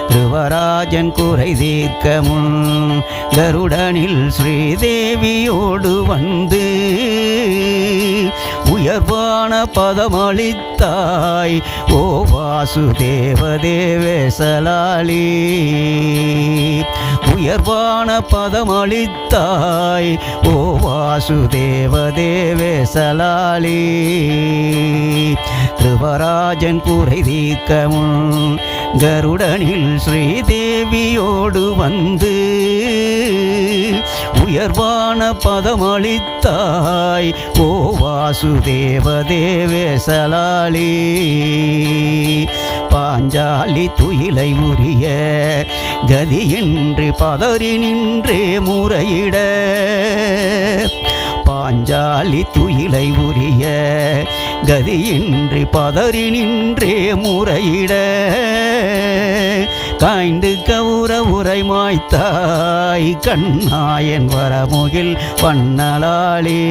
திருவராஜன் குறை தீர்க்க முன் கருடனில் ஸ்ரீதேவியோடு வந்து உயர்வான பதமளித்தாய் ஓ வாசுதேவ தேவேசலாளி. உயர்வான பதமளித்தாய் ஓ வாசுதேவ தேவேசலாளி. திருவராஜன் குறை தீர்க்க முன் கருடனில் ஸ்ரீதேவியோடு வந்து உயர்வான பதமளித்தாய் ஓ வாசுதேவ தேவேசலாளி. பாஞ்சாலி துயிலை உரிய கதியின்றி பதறி நின்றே முறையிட. பாஞ்சாலி துயிலை உரிய கதியின்றி பதறி நின்றே முறையிட. காய்ந்து கவுர உரை மாய்த்தாய் கண்ணாயன் வரமுகில் வண்ணலாளி.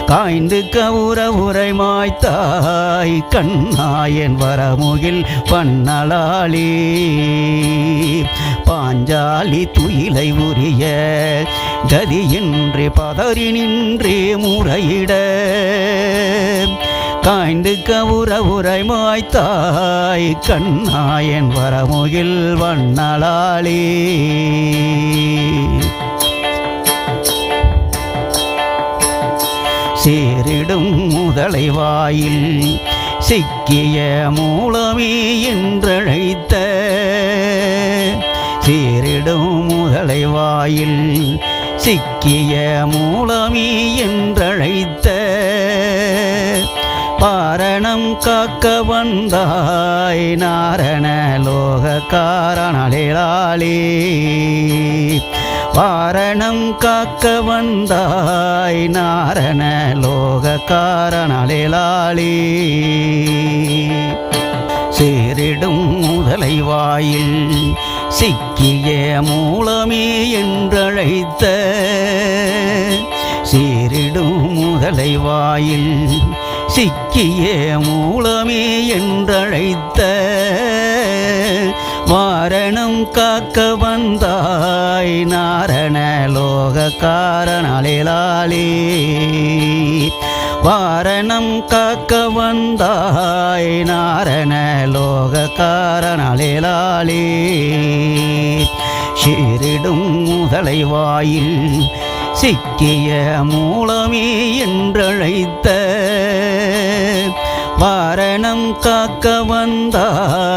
காய்ந்து கவுர உரை மாய்த்தாய் கண்ணாயன் வரமுகில் வண்ணலாளி. பாஞ்சாலி துயிலை உரிய கதியின்றி பதறி நின்றே முறையிட. காய்ந்து கவுர உரை மாய்த்தாய் கண்ணாயன் வரமுகில் வண்ணலாளி. சேரிடும் முதலை வாயில் சிக்கிய மூலமே என்றழைத்த. சேரிடும் முதலை வாயில் சிக்கிய மூலமே என்றழைத்த. பாரணம் காக்க வந்தாய் நாரண லோக காரணாளி. பாரணம் காக்க வந்தாய் நாரண லோக காரணாளி. சேரிடும் முதலை வாயில் சிக்கிய மூலமே என்றழைத்த. சேரிடும் முதலை வாயில் சிக்கிய மூலமே என்றழைத்த. வாரணம் காக்க வந்தாய் நாரண லோக காரணாளி. வாரணம் காக்க வந்தாய் நாரண லோக காரணாளி. சீரிடும் முதலை வாயில் சிக்கிய மூலமே என்றழைத்த. வாரணம் காக்க வந்தாய்